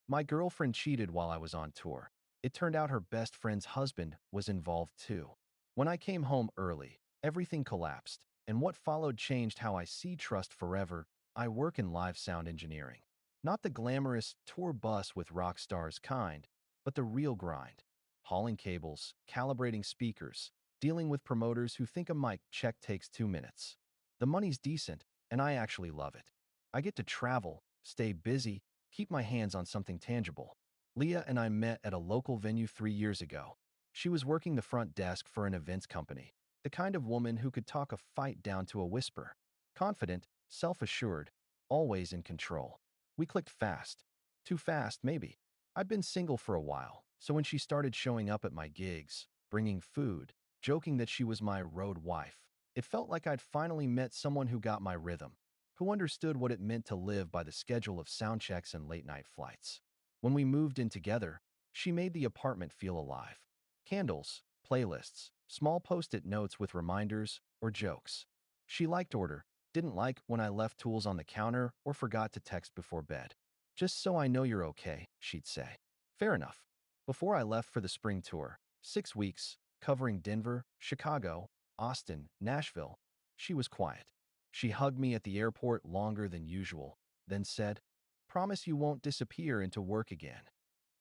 My girlfriend cheated while I was on tour. It turned out her best friend's husband was involved too. When I came home early, everything collapsed, and what followed changed how I see trust forever. I work in live sound engineering. Not the glamorous tour bus with rock stars kind, but the real grind. Hauling cables, calibrating speakers, dealing with promoters who think a mic check takes 2 minutes. The money's decent, and I actually love it. I get to travel, stay busy, keep my hands on something tangible. Leah and I met at a local venue 3 years ago. She was working the front desk for an events company, the kind of woman who could talk a fight down to a whisper. Confident, self-assured, always in control. We clicked fast. Too fast, maybe. I'd been single for a while, so when she started showing up at my gigs, bringing food, joking that she was my road wife, it felt like I'd finally met someone who got my rhythm, who understood what it meant to live by the schedule of sound checks and late-night flights. When we moved in together, she made the apartment feel alive. Candles, playlists, small post-it notes with reminders or jokes. She liked order, didn't like when I left tools on the counter or forgot to text before bed. "Just so I know you're okay," she'd say. Fair enough. Before I left for the spring tour, 6 weeks, covering Denver, Chicago, Austin, Nashville, she was quiet. She hugged me at the airport longer than usual, then said, "Promise you won't disappear into work again."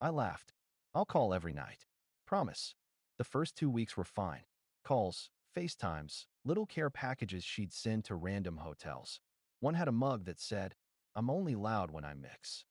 I laughed. "I'll call every night. Promise." The first 2 weeks were fine. Calls, FaceTimes, little care packages she'd send to random hotels. One had a mug that said, "I'm only loud when I mix."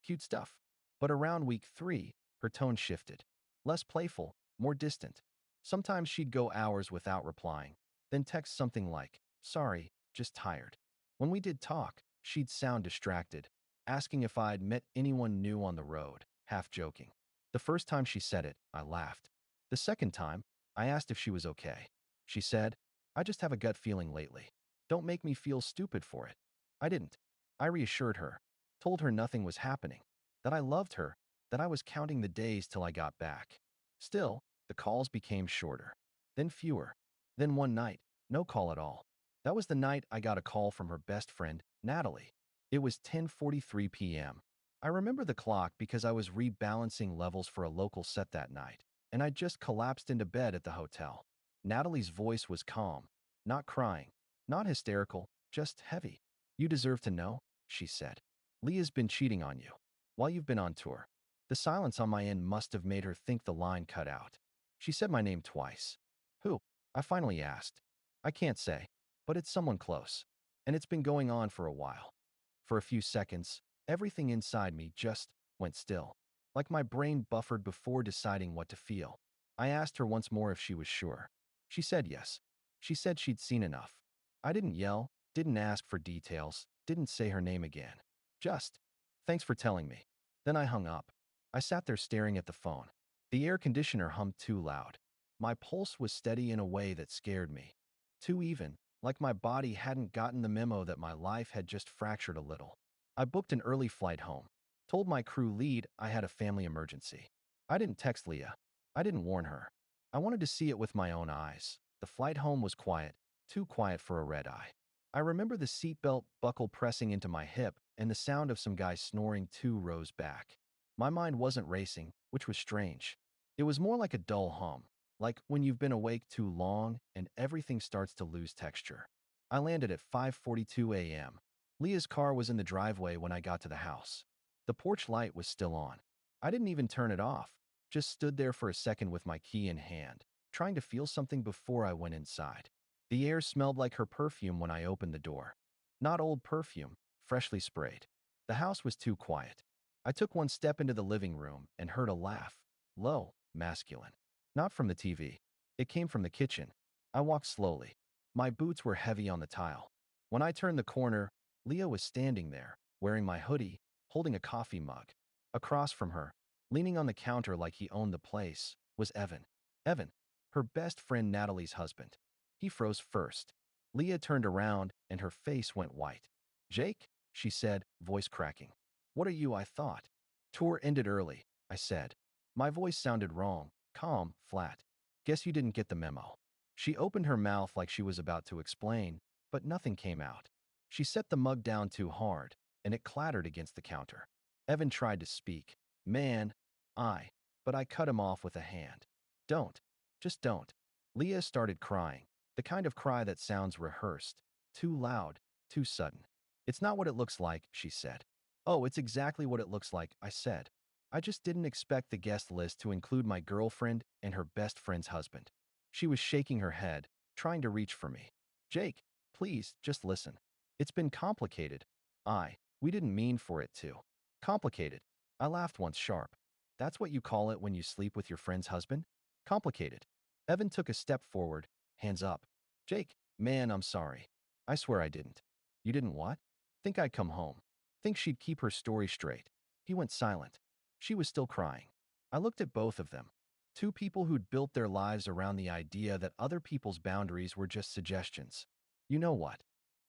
Cute stuff. But around week 3, her tone shifted. Less playful, more distant. Sometimes she'd go hours without replying, then text something like, "Sorry, just tired." When we did talk, she'd sound distracted, asking if I'd met anyone new on the road, half joking. The first time she said it, I laughed. The second time, I asked if she was okay. She said, "I just have a gut feeling lately. Don't make me feel stupid for it." I didn't. I reassured her, told her nothing was happening, that I loved her, that I was counting the days till I got back. Still, the calls became shorter, then fewer. Then one night, no call at all. That was the night I got a call from her best friend, Natalie. It was 10:43 p.m. I remember the clock because I was rebalancing levels for a local set that night, and I just collapsed into bed at the hotel. Natalie's voice was calm, not crying, not hysterical, just heavy. "You deserve to know," she said. "Leah's been cheating on you while you've been on tour." The silence on my end must have made her think the line cut out. She said my name twice. "Who?" I finally asked. "I can't say, but it's someone close. And it's been going on for a while." For a few seconds, everything inside me just went still, like my brain buffered before deciding what to feel. I asked her once more if she was sure. She said yes. She said she'd seen enough. I didn't yell, didn't ask for details, didn't say her name again. Just, "Thanks for telling me." Then I hung up. I sat there staring at the phone. The air conditioner hummed too loud. My pulse was steady in a way that scared me. Too even, like my body hadn't gotten the memo that my life had just fractured a little. I booked an early flight home, told my crew lead I had a family emergency. I didn't text Leah. I didn't warn her. I wanted to see it with my own eyes. The flight home was quiet, too quiet for a red eye. I remember the seatbelt buckle pressing into my hip and the sound of some guy snoring 2 rows back. My mind wasn't racing, which was strange. It was more like a dull hum, like when you've been awake too long and everything starts to lose texture. I landed at 5:42 a.m. Leah's car was in the driveway when I got to the house. The porch light was still on. I didn't even turn it off, just stood there for a second with my key in hand, trying to feel something before I went inside. The air smelled like her perfume when I opened the door. Not old perfume, freshly sprayed. The house was too quiet. I took one step into the living room and heard a laugh, low, masculine. Not from the TV. It came from the kitchen. I walked slowly. My boots were heavy on the tile. When I turned the corner, Leah was standing there, wearing my hoodie, holding a coffee mug. Across from her, leaning on the counter like he owned the place, was Evan. Evan, her best friend Natalie's husband. He froze first. Leah turned around and her face went white. "Jake?" she said, voice cracking. "What are you?" I thought. "Tour ended early," I said. My voice sounded wrong, calm, flat. "Guess you didn't get the memo." She opened her mouth like she was about to explain, but nothing came out. She set the mug down too hard, and it clattered against the counter. Evan tried to speak. Man, but I cut him off with a hand. Don't. Just don't. Leah started crying, the kind of cry that sounds rehearsed, too loud, too sudden. It's not what it looks like, she said. Oh, it's exactly what it looks like, I said. I just didn't expect the guest list to include my girlfriend and her best friend's husband. She was shaking her head, trying to reach for me. Jake, please, just listen. It's been complicated. We didn't mean for it to. Complicated. I laughed once sharp. That's what you call it when you sleep with your friend's husband? Complicated. Evan took a step forward, hands up. Jake, man, I'm sorry. I swear I didn't. You didn't what? Think I'd come home. Think she'd keep her story straight. He went silent. She was still crying. I looked at both of them. Two people who'd built their lives around the idea that other people's boundaries were just suggestions. You know what?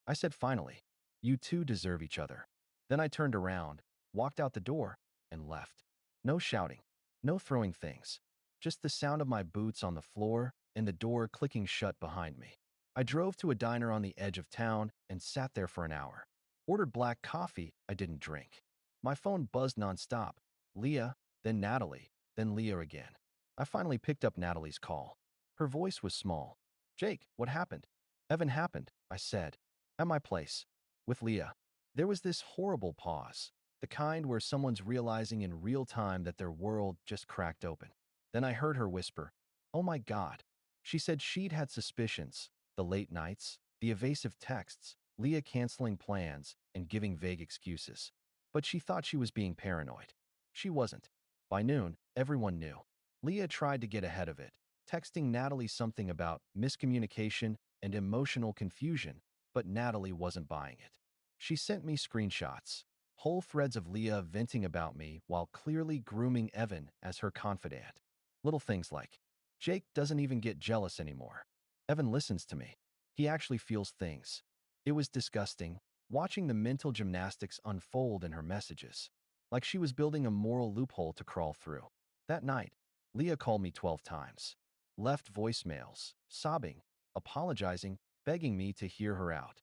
I said finally. You two deserve each other. Then I turned around, walked out the door, and left. No shouting. No throwing things. Just the sound of my boots on the floor and the door clicking shut behind me. I drove to a diner on the edge of town and sat there for an hour. Ordered black coffee I didn't drink. My phone buzzed nonstop. Leah, then Natalie, then Leah again. I finally picked up Natalie's call. Her voice was small. Jake, what happened? Evan happened, I said. At my place. With Leah. There was this horrible pause. The kind where someone's realizing in real time that their world just cracked open. Then I heard her whisper, oh my God. She said she'd had suspicions, the late nights, the evasive texts, Leah canceling plans and giving vague excuses. But she thought she was being paranoid. She wasn't. By noon, everyone knew. Leah tried to get ahead of it, texting Natalie something about miscommunication and emotional confusion, but Natalie wasn't buying it. She sent me screenshots, whole threads of Leah venting about me while clearly grooming Evan as her confidant. Little things like, Jake doesn't even get jealous anymore. Evan listens to me. He actually feels things. It was disgusting, watching the mental gymnastics unfold in her messages, like she was building a moral loophole to crawl through. That night, Leah called me 12 times, left voicemails, sobbing, apologizing, begging me to hear her out.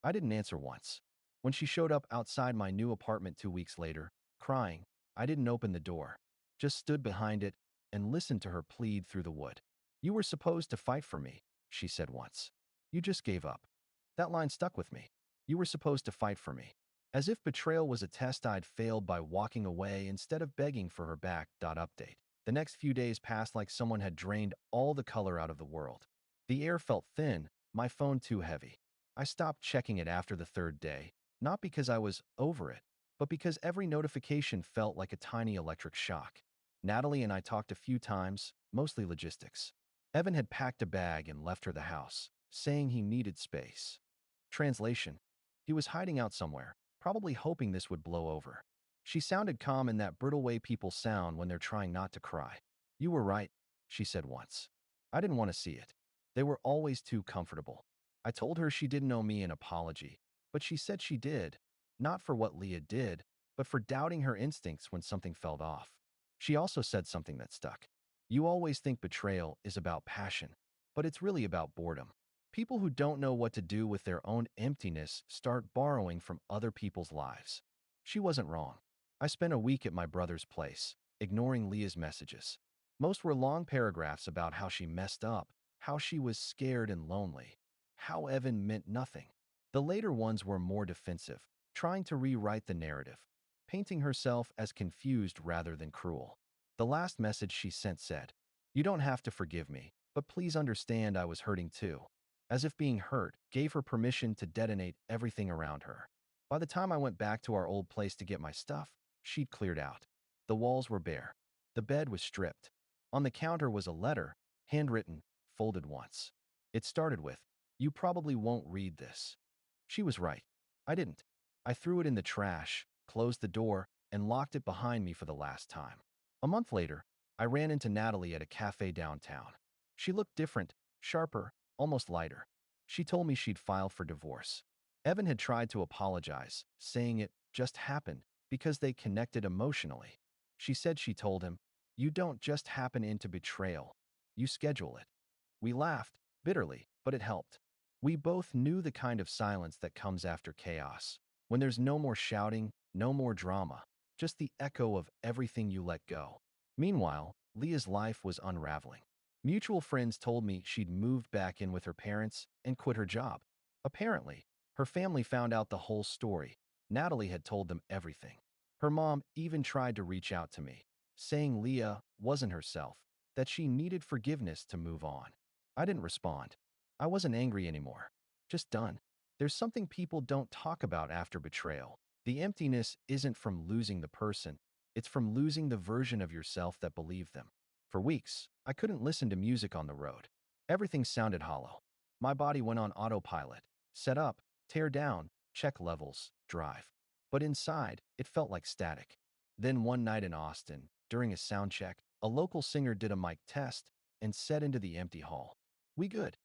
I didn't answer once. When she showed up outside my new apartment 2 weeks later, crying, I didn't open the door, just stood behind it and listened to her plead through the wood. You were supposed to fight for me, she said once. You just gave up. That line stuck with me. You were supposed to fight for me. As if betrayal was a test I'd failed by walking away instead of begging for her back. Update. The next few days passed like someone had drained all the color out of the world. The air felt thin, my phone too heavy. I stopped checking it after the third day, not because I was over it, but because every notification felt like a tiny electric shock. Natalie and I talked a few times, mostly logistics. Evan had packed a bag and left her the house, saying he needed space. Translation. He was hiding out somewhere, probably hoping this would blow over. She sounded calm in that brittle way people sound when they're trying not to cry. You were right, she said once. I didn't want to see it. They were always too comfortable. I told her she didn't owe me an apology, but she said she did, not for what Leah did, but for doubting her instincts when something felt off. She also said something that stuck. You always think betrayal is about passion, but it's really about boredom. People who don't know what to do with their own emptiness start borrowing from other people's lives. She wasn't wrong. I spent a week at my brother's place, ignoring Leah's messages. Most were long paragraphs about how she messed up, how she was scared and lonely, how Evan meant nothing. The later ones were more defensive, trying to rewrite the narrative, painting herself as confused rather than cruel. The last message she sent said, you don't have to forgive me, but please understand I was hurting too. As if being hurt gave her permission to detonate everything around her. By the time I went back to our old place to get my stuff, she'd cleared out. The walls were bare. The bed was stripped. On the counter was a letter, handwritten, folded once. It started with, you probably won't read this. She was right. I didn't. I threw it in the trash, closed the door, and locked it behind me for the last time. A month later, I ran into Natalie at a cafe downtown. She looked different, sharper, almost lighter. She told me she'd filed for divorce. Evan had tried to apologize, saying it just happened because they connected emotionally. She said she told him, you don't just happen into betrayal. You schedule it. We laughed, bitterly, but it helped. We both knew the kind of silence that comes after chaos. When there's no more shouting, no more drama, just the echo of everything you let go. Meanwhile, Leah's life was unraveling. Mutual friends told me she'd moved back in with her parents and quit her job. Apparently, her family found out the whole story. Natalie had told them everything. Her mom even tried to reach out to me, saying Leah wasn't herself, that she needed forgiveness to move on. I didn't respond. I wasn't angry anymore. Just done. There's something people don't talk about after betrayal. The emptiness isn't from losing the person, it's from losing the version of yourself that believed them. For weeks, I couldn't listen to music on the road. Everything sounded hollow. My body went on autopilot. Set up, tear down, check levels, drive. But inside, it felt like static. Then one night in Austin, during a sound check, a local singer did a mic test and said into the empty hall, "We good."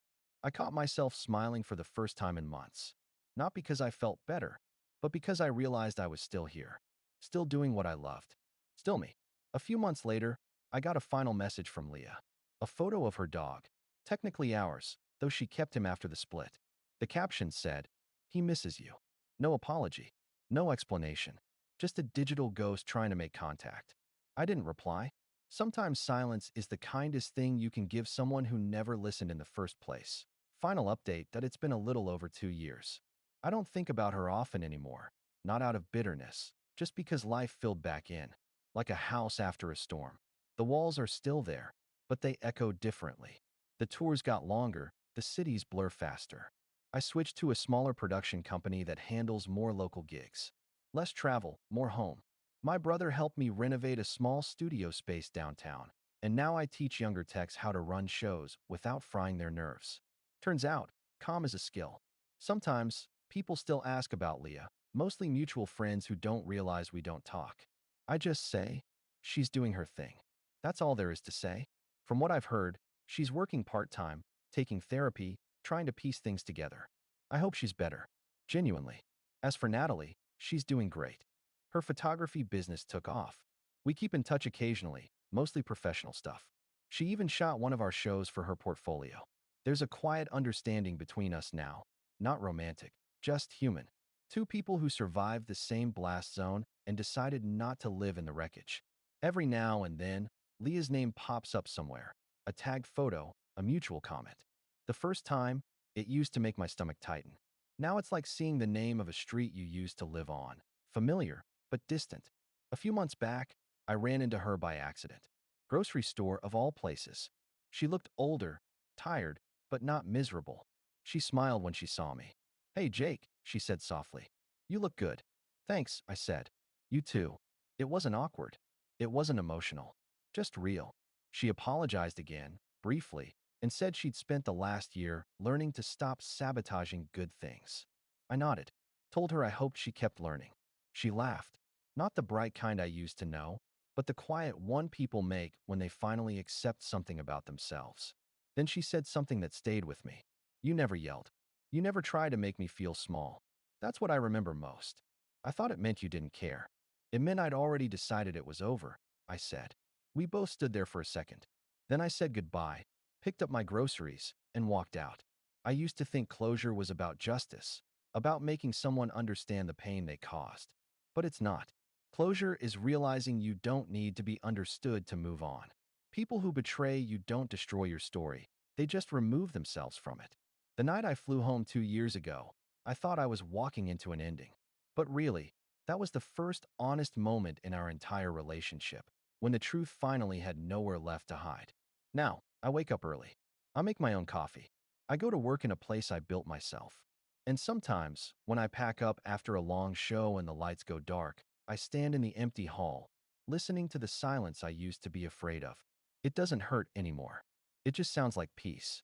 I caught myself smiling for the first time in months. Not because I felt better, but because I realized I was still here, still doing what I loved, still me. A few months later, I got a final message from Leah. A photo of her dog, technically ours, though she kept him after the split. The caption said, "He misses you." No apology, no explanation, just a digital ghost trying to make contact. I didn't reply. Sometimes silence is the kindest thing you can give someone who never listened in the first place. Final update that it's been a little over 2 years. I don't think about her often anymore, not out of bitterness, just because life filled back in, like a house after a storm. The walls are still there, but they echo differently. The tours got longer, the cities blur faster. I switched to a smaller production company that handles more local gigs. Less travel, more home. My brother helped me renovate a small studio space downtown, and now I teach younger techs how to run shows without frying their nerves. Turns out, calm is a skill. Sometimes, people still ask about Leah, mostly mutual friends who don't realize we don't talk. I just say, she's doing her thing. That's all there is to say. From what I've heard, she's working part-time, taking therapy, trying to piece things together. I hope she's better. Genuinely. As for Natalie, she's doing great. Her photography business took off. We keep in touch occasionally, mostly professional stuff. She even shot one of our shows for her portfolio. There's a quiet understanding between us now. Not romantic, just human. Two people who survived the same blast zone and decided not to live in the wreckage. Every now and then, Leah's name pops up somewhere. A tagged photo, a mutual comment. The first time, it used to make my stomach tighten. Now it's like seeing the name of a street you used to live on. Familiar, but distant. A few months back, I ran into her by accident. Grocery store of all places. She looked older, tired, but not miserable. She smiled when she saw me. "Hey, Jake," she said softly. "You look good." "Thanks," I said. "You too." It wasn't awkward. It wasn't emotional. Just real. She apologized again, briefly, and said she'd spent the last year learning to stop sabotaging good things. I nodded, told her I hoped she kept learning. She laughed. Not the bright kind I used to know, but the quiet one people make when they finally accept something about themselves. Then she said something that stayed with me. "You never yelled. You never tried to make me feel small." That's what I remember most. I thought it meant you didn't care. It meant I'd already decided it was over, I said. We both stood there for a second. Then I said goodbye, picked up my groceries, and walked out. I used to think closure was about justice, about making someone understand the pain they caused. But it's not. Closure is realizing you don't need to be understood to move on. People who betray you don't destroy your story. They just remove themselves from it. The night I flew home 2 years ago, I thought I was walking into an ending. But really, that was the first honest moment in our entire relationship, when the truth finally had nowhere left to hide. Now, I wake up early. I make my own coffee. I go to work in a place I built myself. And sometimes, when I pack up after a long show and the lights go dark, I stand in the empty hall, listening to the silence I used to be afraid of. It doesn't hurt anymore. It just sounds like peace.